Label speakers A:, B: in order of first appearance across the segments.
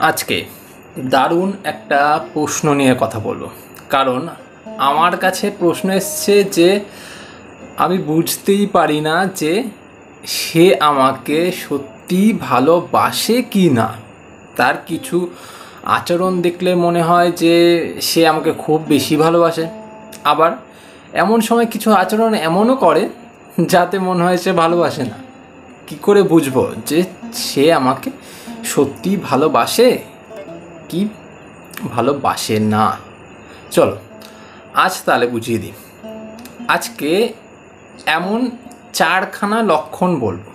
A: আজকে দারুণ একটা প্রশ্ন নিয়ে কথা বলবো, কারণ আমার কাছে প্রশ্ন এসছে যে আমি বুঝতেই পারি না যে সে আমাকে সত্যি ভালোবাসে কি না। তার কিছু আচরণ দেখলে মনে হয় যে সে আমাকে খুব বেশি ভালোবাসে, আবার এমন সময় কিছু আচরণ এমনও করে যাতে মনে হয় সে ভালোবাসে না। কি করে বুঝবো যে সে আমাকে সত্যি ভালোবাসে কি ভালোবাসে না? চলো আজ তাহলে বুঝিয়ে দিই। আজকে এমন চারখানা লক্ষণ বলবো,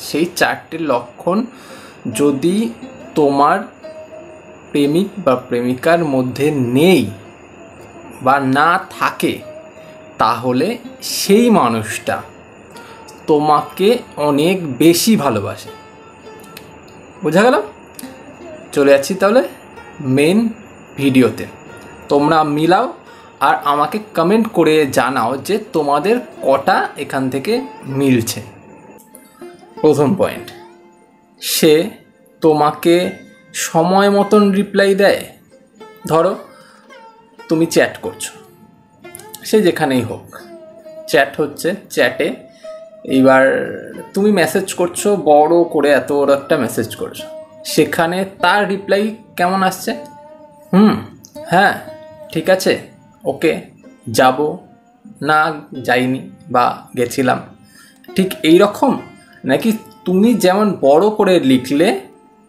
A: সেই চারটে লক্ষণ যদি তোমার প্রেমিক বা প্রেমিকার মধ্যে নেই বা না থাকে, তাহলে সেই মানুষটা তোমাকে অনেক বেশি ভালোবাসে। বোঝা গেল? চলে যাচ্ছি তাহলে মেন ভিডিওতে। তোমরা মিলাও আর আমাকে কমেন্ট করে জানাও যে তোমাদের কটা এখান থেকে মিলছে। প্রথম পয়েন্ট, সে তোমাকে সময় মতন রিপ্লাই দেয়। ধরো তুমি চ্যাট করছো, সে যেখানেই হোক চ্যাট হচ্ছে, চ্যাটে এইবার তুমি মেসেজ করছো, বড় করে এত বড় একটা মেসেজ করছো, সেখানে তার রিপ্লাই কেমন আসছে? হ্যাঁ ঠিক আছে, ওকে, যাব, না যাইনি বা গেছিলাম, ঠিক এই রকম? নাকি তুমি যেমন বড় করে লিখলে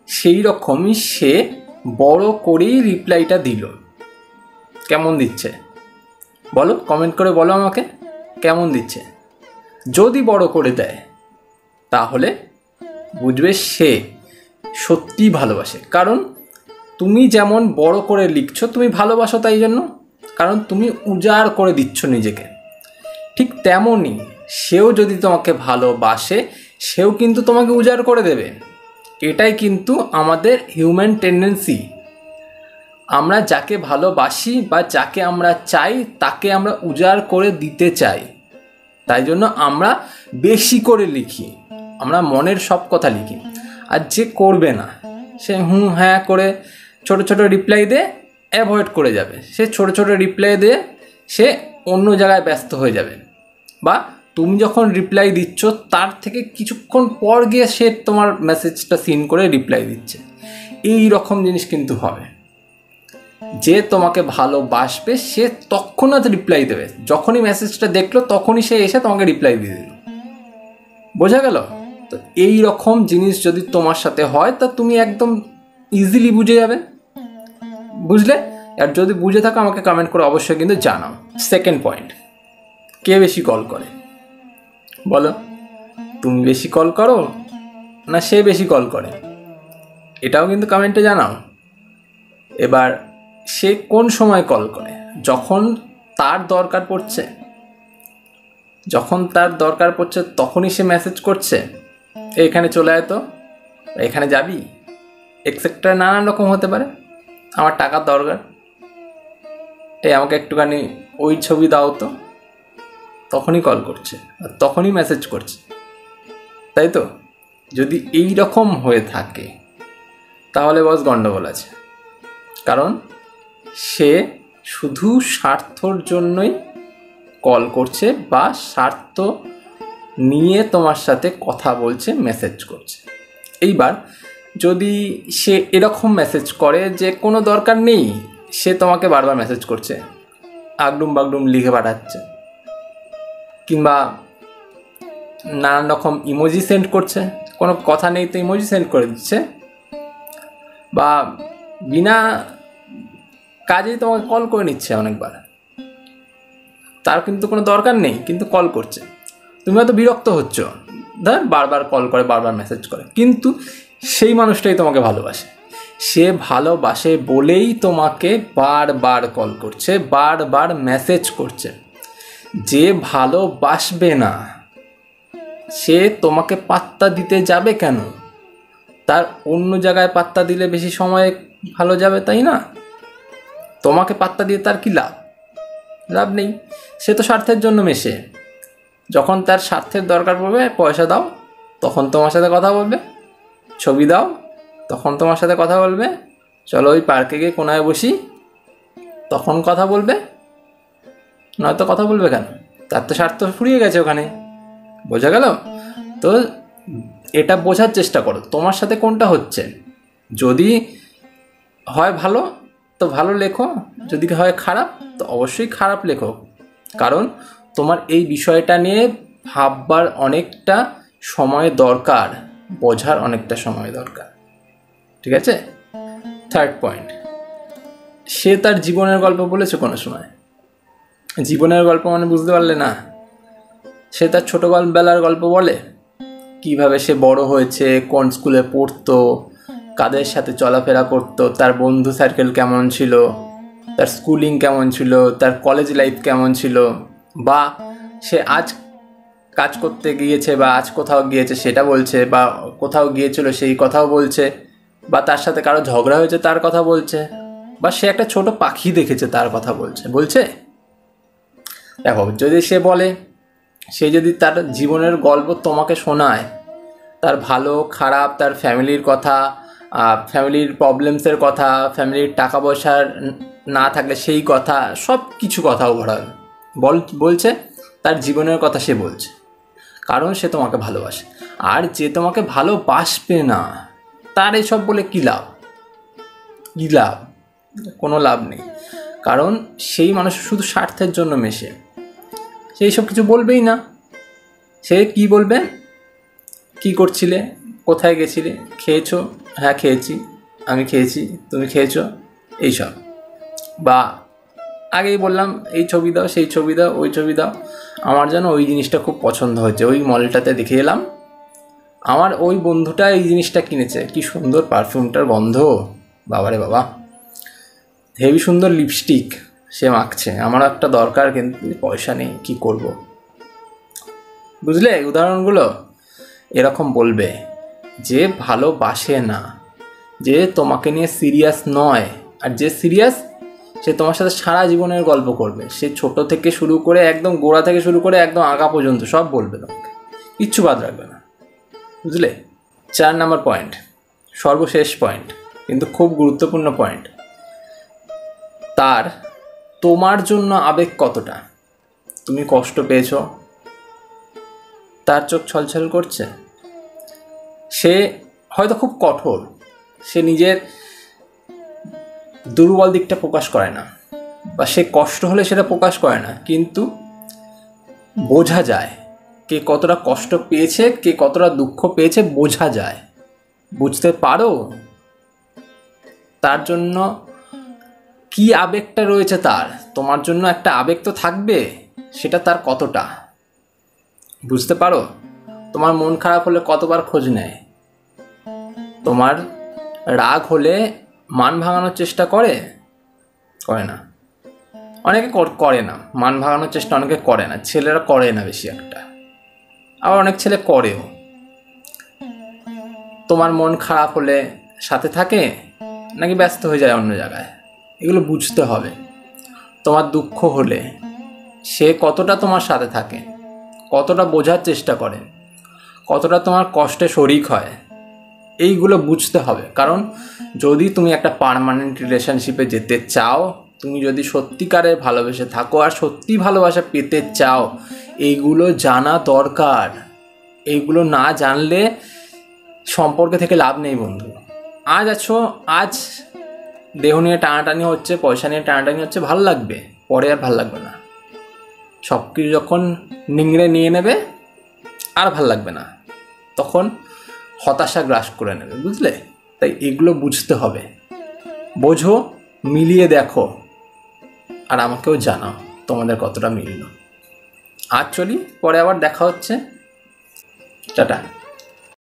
A: সেই রকমই সে বড় করেই রিপ্লাইটা দিল? কেমন দিচ্ছে বলো, কমেন্ট করে বলো আমাকে কেমন দিচ্ছে। যদি বড় করে দেয় তাহলে বুঝবে সে সত্যি ভালোবাসে, কারণ তুমি যেমন বড় করে লিখছো তুমি ভালোবাসো তাই জন্য, কারণ তুমি উজাড় করে দিচ্ছ নিজেকে। ঠিক তেমনই সেও যদি তোমাকে ভালোবাসে, সেও কিন্তু তোমাকে উজাড় করে দেবে। এটাই কিন্তু আমাদের হিউম্যান টেন্ডেন্সি। আমরা যাকে ভালোবাসি বা যাকে আমরা চাই তাকে আমরা উজাড় করে দিতে চাই, তাই জন্য আমরা বেশি করে লিখি, আমরা মনের সব কথা লিখি। আর যে করবে না সে হ্যাঁ করে ছোট ছোট রিপ্লাই দিয়ে অ্যাভয়েড করে যাবে, সে ছোট ছোট রিপ্লাই দিয়ে সে অন্য জায়গায় ব্যস্ত হয়ে যাবে, বা তুমি যখন রিপ্লাই দিচ্ছ তার থেকে কিছুক্ষণ পর গিয়ে সে তোমার মেসেজটা সিন করে রিপ্লাই দিচ্ছে। এই রকম জিনিস কিন্তু হবে। যে তোমাকে ভালোবাসবে সে তৎক্ষণাৎ রিপ্লাই দেবে, যখনই মেসেজটা দেখলো তখনই সে এসে তোমাকে রিপ্লাই দিয়ে দিল। বোঝা গেল? তো এই রকম জিনিস যদি তোমার সাথে হয় তা তুমি একদম ইজিলি বুঝে যাবে। বুঝলে? আর যদি বুঝে থাকো আমাকে কমেন্ট করে অবশ্যই কিন্তু জানাও। সেকেন্ড পয়েন্ট, কে বেশি কল করে? বলো, তুমি বেশি কল করো না সে বেশি কল করে? এটাও কিন্তু কমেন্টে জানাও। এবার সে কোন সময় কল করে? যখন তার দরকার পড়ছে, যখন তার দরকার পড়ছে তখনই সে মেসেজ করছে, এখানে চলে আয় তো, এখানে যাবি, এক্সেট্রা নানান রকম হতে পারে। আমার টাকার দরকার, আমাকে একটুখানি ওই ছবি দাও তো, তখনই কল করছে আর তখনই মেসেজ করছে, তাই তো? যদি এই রকম হয়ে থাকে তাহলে বস গন্ডগোল আছে, কারণ সে শুধু স্বার্থর জন্যই কল করছে বা স্বার্থ নিয়ে তোমার সাথে কথা বলছে, মেসেজ করছে। এইবার যদি সে এরকম মেসেজ করে যে কোনো দরকার নেই, সে তোমাকে বারবার মেসেজ করছে, আগডুম বাগডুম লিখে পাঠাচ্ছে, কিংবা নানান রকম ইমোজি সেন্ড করছে, কোনো কথা নেই তো ইমোজি সেন্ড করে দিচ্ছে, বা বিনা কাজেই তোমাকে কল করে নিচ্ছে অনেকবার, তার কিন্তু কোনো দরকার নেই কিন্তু কল করছে, তুমি হয়তো বিরক্ত হচ্ছ, বারবার কল করে বারবার মেসেজ করে, কিন্তু সেই মানুষটাই তোমাকে ভালোবাসে। সে ভালোবাসে বলেই তোমাকে বারবার কল করছে, বারবার মেসেজ করছে। যে ভালোবাসবে না সে তোমাকে পাত্তা দিতে যাবে কেন? তার অন্য জায়গায় পাত্তা দিলে বেশি সময় ভালো যাবে, তাই না? তোমাকে পাত্তা দিয়ে তার কি লাভ? লাভ নেই। সে তো স্বার্থের জন্য মেশে, যখন তার স্বার্থের দরকার পড়বে পয়সা দাও, তখন তোমার সাথে কথা বলবে, ছবি দাও, তখন তোমার সাথে কথা বলবে। চলো ওই পার্কে গিয়ে কোনায় বসি, তখন কথা বলবে। নয়তো কথা বলবে কেন? তার তো স্বার্থ ফুরিয়ে গেছে ওখানে। বোঝা গেল? তো এটা বোঝার চেষ্টা করো তোমার সাথে কোনটা হচ্ছে। যদি হয় ভালো তো ভালো লেখো, যদি হয় খারাপ তো অবশ্যই খারাপ লেখো। কারণ তোমার এই বিষয়টা নিয়ে ভাববার অনেকটা সময় দরকার, বোঝার অনেকটা সময় দরকার। ঠিক আছে? থার্ড পয়েন্ট, সে তার জীবনের গল্প বলেছে কোনো সময়? জীবনের গল্প মানে বুঝতে পারলে না? সে তার ছোটোবেলার গল্প বলে, কিভাবে সে বড় হয়েছে, কোন স্কুলে পড়তো, কাদের সাথে চলাফেরা করতো, তার বন্ধু সার্কেল কেমন ছিল, তার স্কুলিং কেমন ছিল, তার কলেজ লাইফ কেমন ছিল, বা সে আজ কাজ করতে গিয়েছে বা আজ কোথাও গিয়েছে সেটা বলছে, বা কোথাও গিয়েছিল সেই কথাও বলছে, বা তার সাথে কারো ঝগড়া হয়েছে তার কথা বলছে, বা সে একটা ছোট পাখি দেখেছে তার কথা বলছে। দেখো, যদি সে বলে, সে যদি তার জীবনের গল্প তোমাকে শোনায়, তার ভালো খারাপ, তার ফ্যামিলির কথা, ফ্যামিলির প্রবলেমসের কথা, ফ্যামিলির টাকা পয়সার না থাকলে সেই কথা, সব কিছু কথা ওভারঅল বলছে, তার জীবনের কথা সে বলছে, কারণ সে তোমাকে ভালোবাসে। আর যে তোমাকে ভালোবাসবে না তার এসব বলে কী লাভ? কোনো লাভ নেই। কারণ সেই মানুষ শুধু স্বার্থের জন্য মেশে, সেই সব কিছু বলবেই না। সে কি বলবে? কি করছিলে, কোথায় গেছিলে, খেয়েছো, হ্যাঁ খেয়েছি, আমি খেয়েছি, তুমি খেয়েছো, এইসব। বা আগেই বললাম, এই ছবি দাও, সেই ছবি দাও, ওই ছবি দাও, আমার যেন ওই জিনিসটা খুব পছন্দ হয়েছে, ওই মলটাতে দেখে এলাম, আমার ওই বন্ধুটা এই জিনিসটা কিনেছে, কি সুন্দর পারফিউমটার গন্ধ, বাবারে বাবা, হেভি সুন্দর লিপস্টিক সে মাখছে, আমারও একটা দরকার, কিন্তু পয়সা নেই, কি করব। বুঝলে উদাহরণগুলো? এরকম বলবে যে ভালোবাসে না, যে তোমাকে নিয়ে সিরিয়াস নয়। আর যে সিরিয়াস, সে তোমার সাথে সারা জীবনের গল্প করবে। সে ছোট থেকে শুরু করে একদম গোড়া থেকে শুরু করে একদম আগা পর্যন্ত সব বলবে তোমাকে, কিচ্ছু বাদ রাখবে না। বুঝলে? 4 নম্বর পয়েন্ট, সর্বশেষ পয়েন্ট, কিন্তু খুব গুরুত্বপূর্ণ পয়েন্ট, তার তোমার জন্য আবেগ কতটা। তুমি কষ্ট পেয়েছো, তার চোখ ছলছল করছে। সে হয়তো খুব কঠোর, সে নিজের দুর্বল দিকটা প্রকাশ করে না, বা সে কষ্ট হলে সেটা প্রকাশ করে না, কিন্তু বোঝা যায় কে কতটা কষ্ট পেয়েছে, কে কতটা দুঃখ পেয়েছে, বোঝা যায়। বুঝতে পারো তার জন্য কি আবেগটা রয়েছে তার। তোমার জন্য একটা আবেগ তো থাকবে, সেটা তার কতটা বুঝতে পারো। তোমার মন খারাপ হলে কতবার খোঁজ নেয়, তোমার রাগ হলে মান ভাঙানোর চেষ্টা করে না? অনেকে করে না, মান ভাঙানোর চেষ্টা অনেকে করে না, ছেলেরা করে না বেশি একটা, আবার অনেক ছেলে করেও। তোমার মন খারাপ হলে সাথে থাকে নাকি ব্যস্ত হয়ে যায় অন্য জায়গায়, এগুলো বুঝতে হবে। তোমার দুঃখ হলে সে কতটা তোমার সাথে থাকে, কতটা বোঝার চেষ্টা করে, কতটা তোমার কষ্টে শরিক হয়, এইগুলো বুঝতে হবে। কারণ যদি তুমি একটা পার্মানেন্ট রিলেশনশিপে যেতে চাও, তুমি যদি সত্যিকারের ভালোবেসে থাকো আর সত্যি ভালোবাসা পেতে চাও, এইগুলো জানা দরকার। এইগুলো না জানলে সম্পর্কে থেকে লাভ নেই বন্ধু। আজ আছো, আজ দেহ নিয়ে টানাটানি হচ্ছে, পয়সা নিয়ে টানাটানি হচ্ছে, ভাল লাগবে, পরে আর ভাল লাগবে না। সব কিছু যখন নিংড়ে নিয়ে নেবে আর ভাল লাগবে না, তখন হতাশা গ্রাস করে নেবে। বুঝলে? তাই এগুলো বুঝতে হবে। বোঝো, মিলিয়ে দেখো, আর আমাকেও জানাও তোমাদের কতটা মিলল। আজ চলি, পরে আবার দেখা হচ্ছে। টাটা।